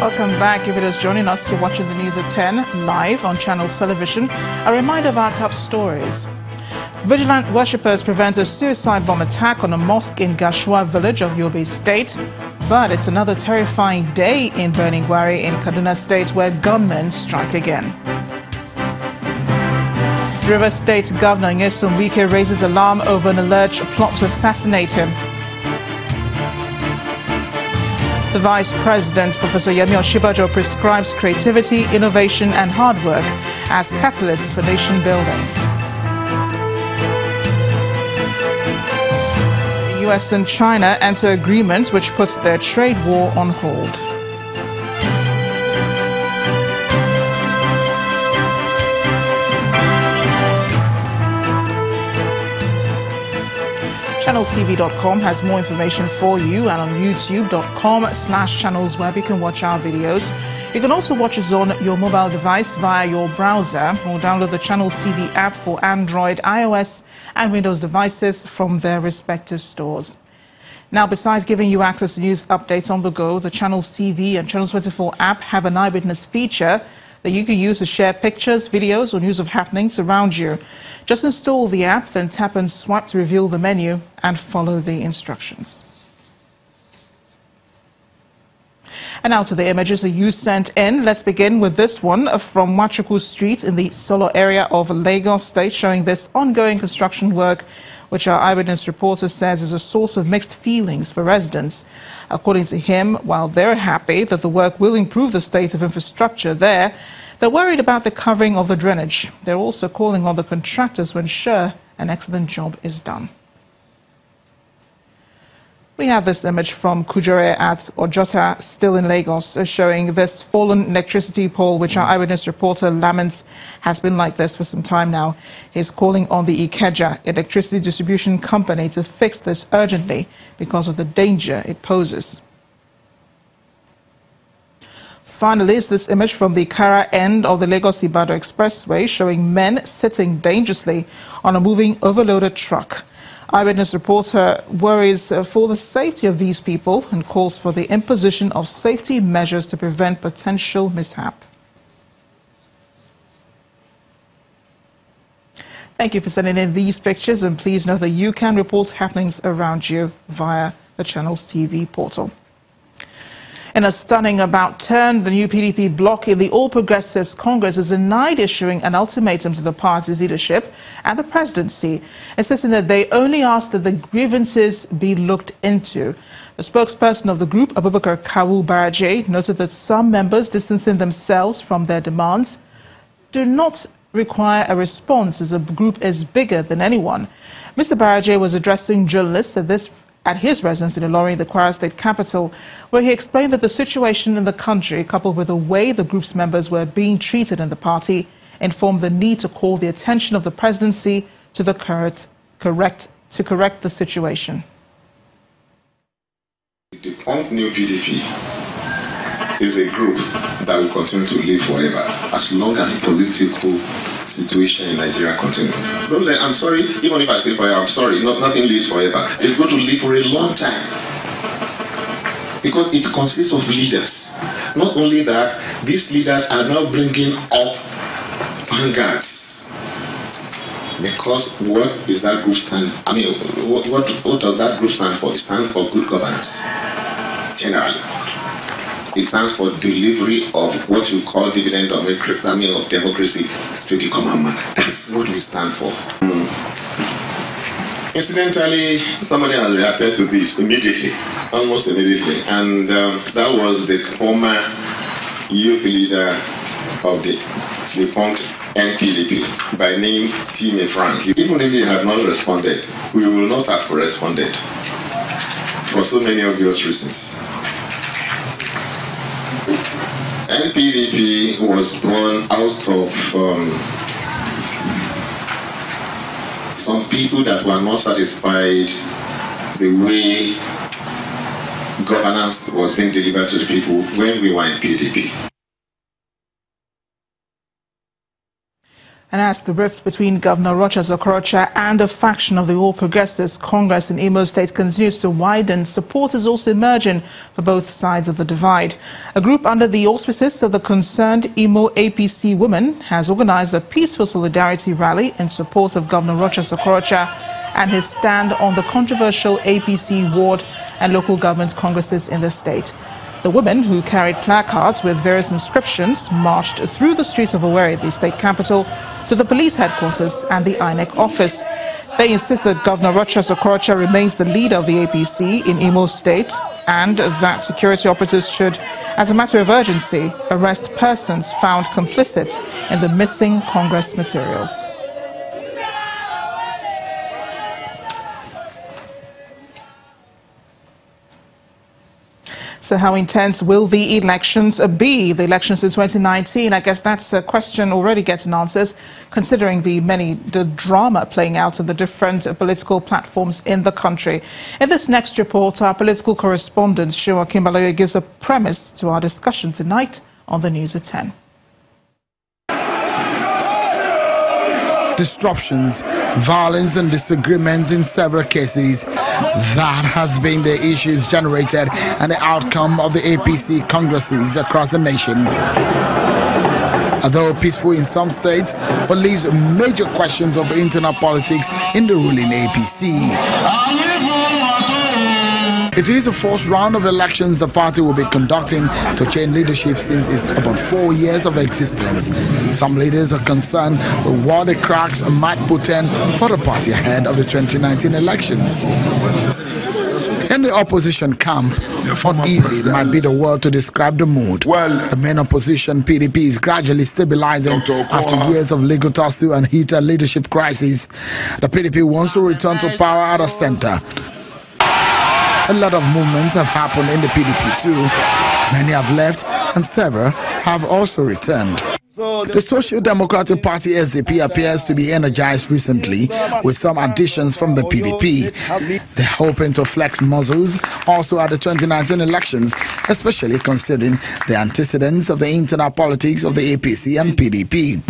Welcome back. If it is joining us to watching the news at 10 live on Channels Television, a reminder of our top stories. Vigilant worshippers prevent a suicide bomb attack on a mosque in Gashua village of Yobe State. But it's another terrifying day in Birnin-Gwari in Kaduna State where gunmen strike again. Rivers State Governor Nyesom Wike raises alarm over an alleged plot to assassinate him. The Vice President, Professor Yemi Oshibajo, prescribes creativity, innovation and hard work as catalysts for nation building. The US and China enter agreement which puts their trade war on hold. ChannelsTV.com has more information for you, and on youtube.com/channels where you can watch our videos. You can also watch us on your mobile device via your browser or download the Channels TV app for Android, iOS and Windows devices from their respective stores. Now, besides giving you access to news updates on the go, the Channels TV and Channels 24 app have an eyewitness feature that you can use to share pictures, videos or news of happenings around you. Just install the app, then tap and swipe to reveal the menu and follow the instructions. And now to the images that you sent in. Let's begin with this one from Wachuku Street in the Solo area of Lagos State, showing this ongoing construction work, which our eyewitness reporter says is a source of mixed feelings for residents. According to him, while they're happy that the work will improve the state of infrastructure there, they're worried about the covering of the drainage. They're also calling on the contractors to ensure an excellent job is done. We have this image from Kujore at Ojota, still in Lagos, showing this fallen electricity pole, which our eyewitness reporter laments has been like this for some time now. He's calling on the Ikeja Electricity Distribution Company to fix this urgently because of the danger it poses. Finally, is this image from the Kara end of the Lagos-Ibadan Expressway, showing men sitting dangerously on a moving overloaded truck. Eyewitness reporter worries for the safety of these people and calls for the imposition of safety measures to prevent potential mishap. Thank you for sending in these pictures, and please know that you can report happenings around you via the Channels TV portal. In a stunning about-turn, the new PDP bloc in the All Progressives Congress is denied issuing an ultimatum to the party's leadership and the presidency, insisting that they only ask that the grievances be looked into. The spokesperson of the group, Abubakar Kawu Baraje, noted that some members distancing themselves from their demands do not require a response, as the group is bigger than anyone. Mr. Baraje was addressing journalists at his residence in Ilorin, the Kwara State capital, where he explained that the situation in the country, coupled with the way the group's members were being treated in the party, informed the need to call the attention of the presidency to correct the situation. The Punk New PDP is a group that will continue to live forever as long as the political situation in Nigeria continues. I'm sorry, even if I say forever, I'm sorry, nothing lives forever. It's going to live for a long time because it consists of leaders. Not only that, these leaders are now bringing up vanguards. Because what is that group stand? I mean, what does that group stand for? It stands for good governance, generally. It stands for delivery of what you call dividend of democracy to the common man. That's what we stand for. Incidentally, somebody has reacted to this immediately, almost immediately, and that was the former youth leader of the defunct NPDP by name Time Frank. Even if he had not responded, we will not have responded for so many obvious reasons. NPDP was born out of some people that were not satisfied the way governance was being delivered to the people when we were in PDP. And as the rift between Governor Rochas Okorocha and a faction of the All Progressives Congress in Imo State continues to widen, support is also emerging for both sides of the divide. A group under the auspices of the concerned Imo APC women has organized a peaceful solidarity rally in support of Governor Rochas Okorocha and his stand on the controversial APC ward and local government congresses in the state. The women, who carried placards with various inscriptions, marched through the streets of Owerri, the state capital, to the police headquarters and the INEC office. They insist that Governor Rochas Okorocha remains the leader of the APC in Imo State and that security operatives should, as a matter of urgency, arrest persons found complicit in the missing Congress materials. So how intense will the elections be? The elections in 2019, I guess that's a question already getting answers, considering the drama playing out in the different political platforms in the country. In this next report, our political correspondent, Shiwa Kimbaloye, gives a premise to our discussion tonight on the News at 10. Disruptions, violence and disagreements in several cases. That has been the issues generated and the outcome of the APC congresses across the nation. Although peaceful in some states, but leaves major questions of internal politics in the ruling APC. It is the first round of elections the party will be conducting to change leadership since its about 4 years of existence. Some leaders are concerned with what the cracks might portend for the party ahead of the 2019 elections. In the opposition camp, uneasy might be the word to describe the mood. The main opposition, PDP, is gradually stabilizing after years of legal tussle and heated leadership crisis. The PDP wants to return to power at the center. A lot of movements have happened in the PDP too. Many have left and several have also returned. The Social Democratic Party SDP appears to be energized recently with some additions from the PDP. They're hoping to flex muscles also at the 2019 elections, especially considering the antecedents of the internal politics of the APC and PDP.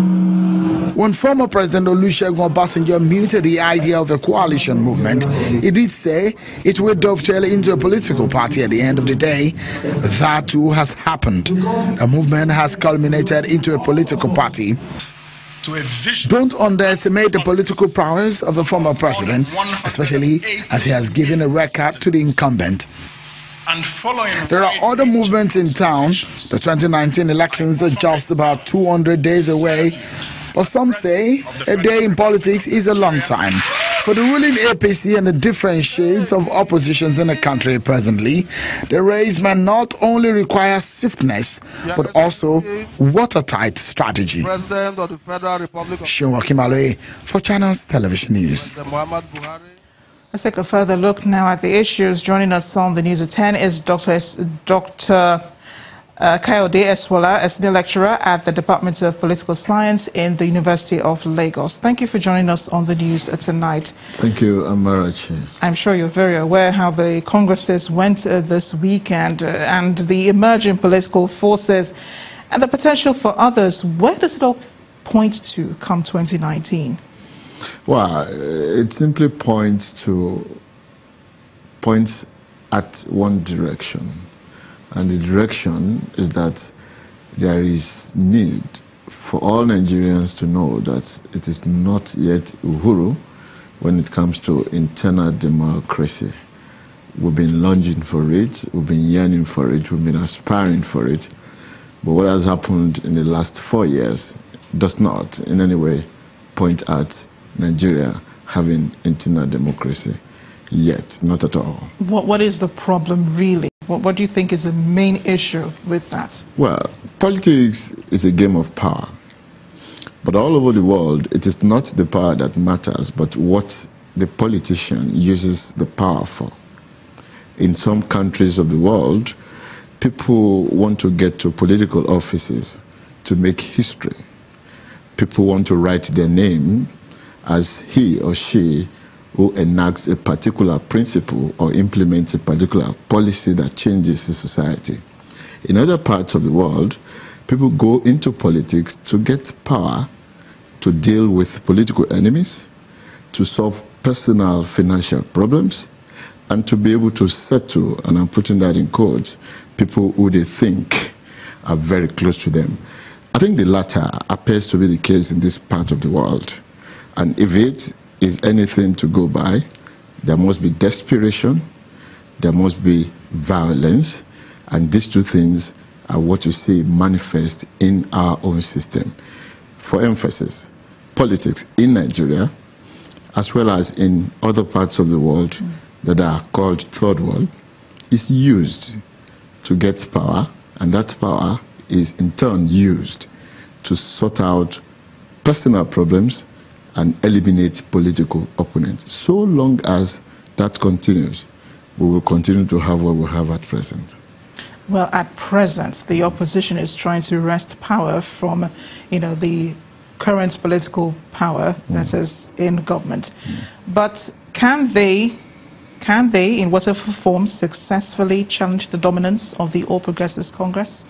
When former President Olusegun Obasanjo muted the idea of a coalition movement, he did say it would dovetail into a political party at the end of the day. That too has happened. The movement has culminated into a political party. Don't underestimate the political prowess of the former president, especially as he has given a record to the incumbent. There are other movements in town. The 2019 elections are just about 200 days away. But some say a day in politics is a long time. For the ruling APC and the different shades of oppositions in the country presently, the race may not only require swiftness, but also watertight strategy. President of the Federal Republic of Shiwa Kimbaloye for Channels Television News. Let's take a further look now at the issues. Joining us on the News at 10 is Dr. Kayode Eswola, a senior lecturer at the Department of Political Science in the University of Lagos. Thank you for joining us on the news tonight. Thank you, Amarachi. I'm sure you're very aware how the congresses went this weekend and the emerging political forces and the potential for others. Where does it all point to come 2019? Well, it simply points at one direction. And the direction is that there is need for all Nigerians to know that it is not yet Uhuru when it comes to internal democracy. We've been longing for it, we've been yearning for it, we've been aspiring for it. But what has happened in the last 4 years does not in any way point at Nigeria having internal democracy yet, not at all. What is the problem really? What do you think is the main issue with that? Well, politics is a game of power. But all over the world, it is not the power that matters, but what the politician uses the power for. In some countries of the world, people want to get to political offices to make history. People want to write their name as he or she who enacts a particular principle or implements a particular policy that changes the society. In other parts of the world, people go into politics to get power to deal with political enemies, to solve personal financial problems, and to be able to settle, and I'm putting that in quotes, people who they think are very close to them. I think the latter appears to be the case in this part of the world. And if it is anything to go by, there must be desperation, there must be violence, and these two things are what you see manifest in our own system. For emphasis, politics in Nigeria, as well as in other parts of the world that are called third world, is used to get power, and that power is in turn used to sort out personal problems and eliminate political opponents. So long as that continues, we will continue to have what we have at present. Well, at present, the opposition is trying to wrest power from, the current political power that is in government. But can they, in whatever form, successfully challenge the dominance of the All Progressives Congress?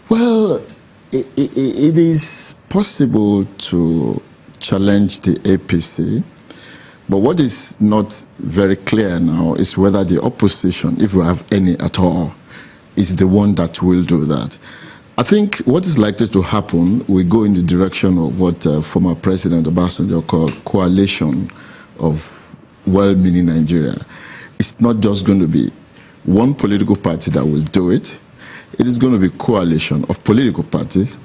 Well, it is possible to challenge the APC, but what is not very clear now is whether the opposition, if we have any at all, is the one that will do that. I think what is likely to happen will go in the direction of what former President Obasanjo called coalition of well-meaning Nigeria. It's not just going to be one political party that will do it. It is going to be a coalition of political parties,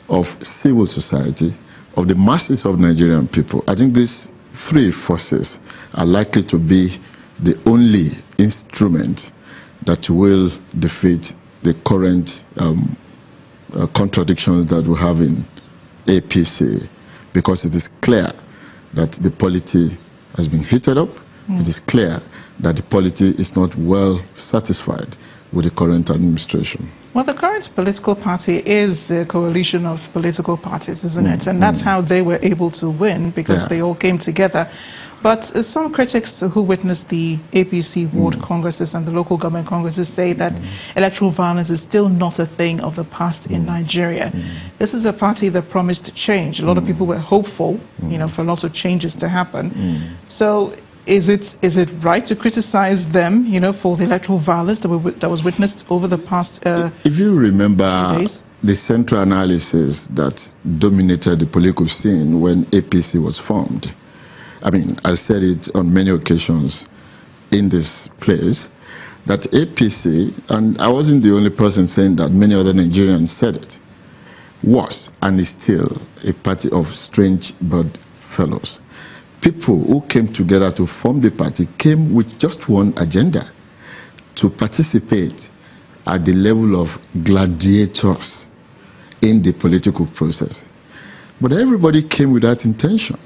of civil society, of the masses of Nigerian people. I think these three forces are likely to be the only instrument that will defeat the current contradictions that we have in APC, because it is clear that the polity has been heated up. It is clear that the polity is not well satisfied with the current administration. Well, the current political party is a coalition of political parties, isn't it? And that's how they were able to win, because they all came together. But some critics who witnessed the APC ward congresses and the local government congresses say that electoral violence is still not a thing of the past in Nigeria. This is a party that promised change. A lot of people were hopeful, for a lot of changes to happen. So is it right to criticize them, for the electoral violence that was witnessed over the past if you remember days? The central analysis that dominated the political scene when APC was formed, I mean, I said it on many occasions in this place, that APC, and I wasn't the only person saying that, many other Nigerians said it, was and is still a party of strange bedfellows. People who came together to form the party came with just one agenda: to participate at the level of gladiators in the political process. But everybody came with that intention.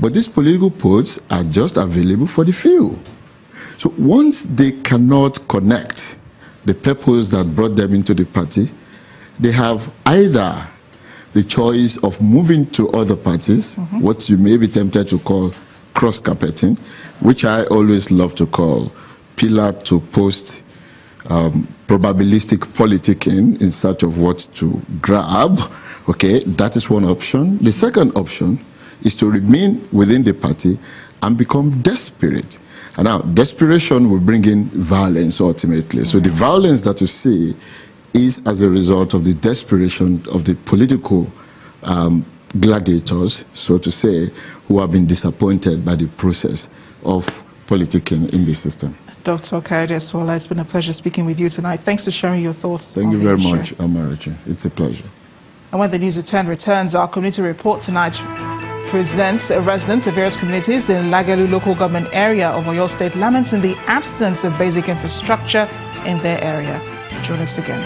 But these political posts are just available for the few. So once they cannot connect the purpose that brought them into the party, they have either the choice of moving to other parties, what you may be tempted to call cross-carpeting, which I always love to call pillar to post probabilistic politicking in search of what to grab. Okay, that is one option. The second option is to remain within the party and become desperate. And now, desperation will bring in violence ultimately. So the violence that you see is as a result of the desperation of the political gladiators, so to say, who have been disappointed by the process of politicking in the system. Dr. Kayode Eswola, it's been a pleasure speaking with you tonight. Thanks for sharing your thoughts. Thank you very much, Amarachi. It's a pleasure. And when the News at 10 returns, our community report tonight presents residents of various communities in Lagelu local government area of Oyo State lamenting the absence of basic infrastructure in their area. Join us again.